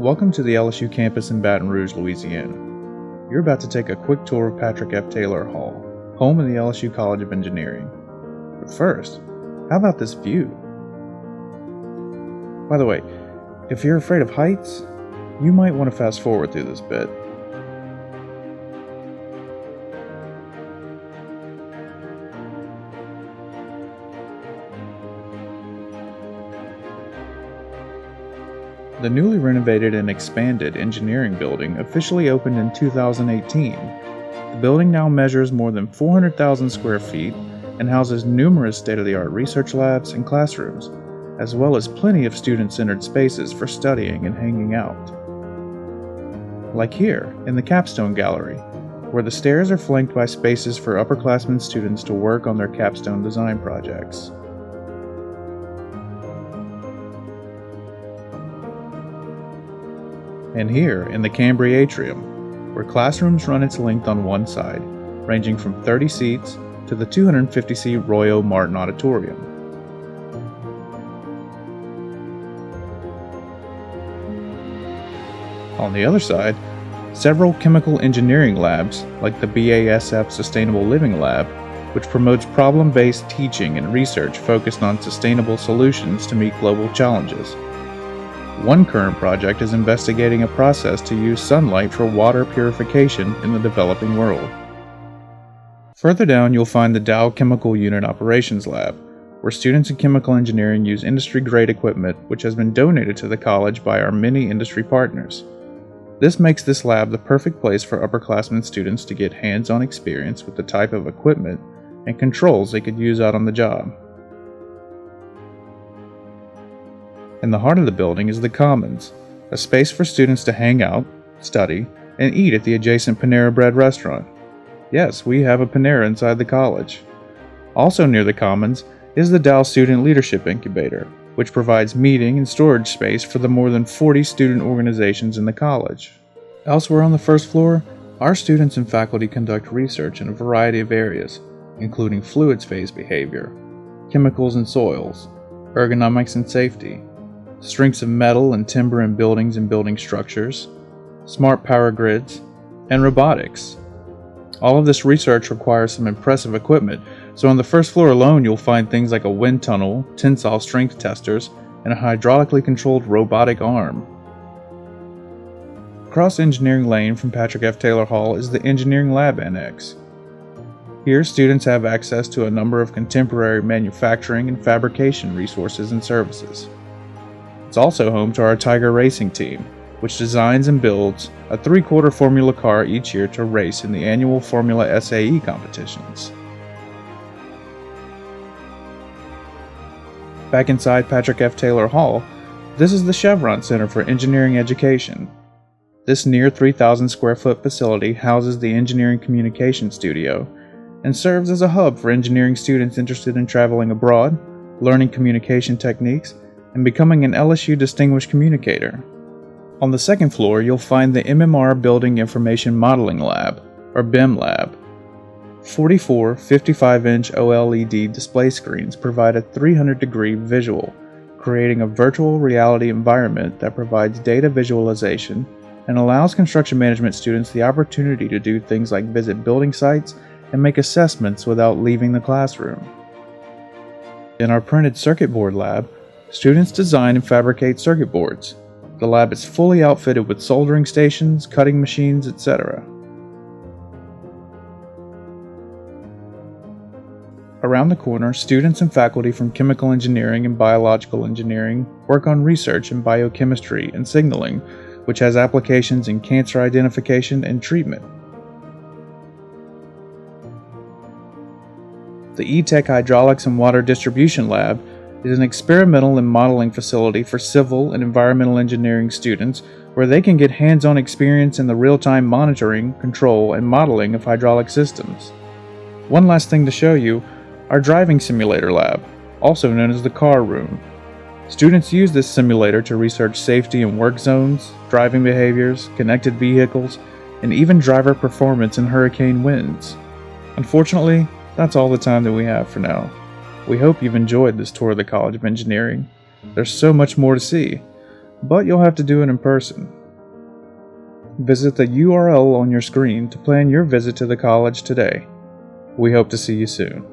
Welcome to the LSU campus in Baton Rouge, Louisiana. You're about to take a quick tour of Patrick F. Taylor Hall, home of the LSU College of Engineering. But first, how about this view? By the way, if you're afraid of heights, you might want to fast forward through this bit. The newly renovated and expanded engineering building officially opened in 2018. The building now measures more than 400,000 square feet and houses numerous state-of-the-art research labs and classrooms, as well as plenty of student-centered spaces for studying and hanging out. Like here, in the Capstone Gallery, where the stairs are flanked by spaces for upperclassmen students to work on their capstone design projects. And here in the Cambry Atrium, where classrooms run its length on one side, ranging from 30 seats to the 250-seat Royo Martin Auditorium. On the other side, several chemical engineering labs, like the BASF Sustainable Living Lab, which promotes problem-based teaching and research focused on sustainable solutions to meet global challenges. One current project is investigating a process to use sunlight for water purification in the developing world. Further down, you'll find the Dow Chemical Unit Operations Lab, where students in chemical engineering use industry-grade equipment which has been donated to the college by our many industry partners. This makes this lab the perfect place for upperclassmen students to get hands-on experience with the type of equipment and controls they could use out on the job. In the heart of the building is the Commons, a space for students to hang out, study, and eat at the adjacent Panera Bread restaurant. Yes, we have a Panera inside the college. Also near the Commons is the Dow Student Leadership Incubator, which provides meeting and storage space for the more than 40 student organizations in the college. Elsewhere on the first floor, our students and faculty conduct research in a variety of areas, including fluids phase behavior, chemicals and soils, ergonomics and safety, strengths of metal and timber in buildings and building structures, smart power grids, and robotics. All of this research requires some impressive equipment, so on the first floor alone you'll find things like a wind tunnel, tensile strength testers, and a hydraulically controlled robotic arm. Across Engineering Lane from Patrick F. Taylor Hall is the Engineering Lab Annex. Here students have access to a number of contemporary manufacturing and fabrication resources and services. It's also home to our Tiger Racing team, which designs and builds a 3/4 Formula car each year to race in the annual Formula SAE competitions. Back inside Patrick F. Taylor Hall, this is the Chevron Center for Engineering Education. This near 3,000 square foot facility houses the Engineering Communication Studio and serves as a hub for engineering students interested in traveling abroad, learning communication techniques, and becoming an LSU Distinguished Communicator. On the second floor, you'll find the MMR Building Information Modeling Lab, or BIM Lab. 44 55-inch OLED display screens provide a 300-degree visual, creating a virtual reality environment that provides data visualization and allows construction management students the opportunity to do things like visit building sites and make assessments without leaving the classroom. In our printed circuit board lab, students design and fabricate circuit boards. The lab is fully outfitted with soldering stations, cutting machines, etc. Around the corner, students and faculty from chemical engineering and biological engineering work on research in biochemistry and signaling, which has applications in cancer identification and treatment. The E-Tech Hydraulics and Water Distribution Lab is an experimental and modeling facility for civil and environmental engineering students where they can get hands-on experience in the real-time monitoring, control, and modeling of hydraulic systems. One last thing to show you, our driving simulator lab, also known as the car room. Students use this simulator to research safety in work zones, driving behaviors, connected vehicles, and even driver performance in hurricane winds. Unfortunately, that's all the time that we have for now. We hope you've enjoyed this tour of the College of Engineering. There's so much more to see. but you'll have to do it in person. Visit the URL on your screen to plan your visit to the college today. We hope to see you soon.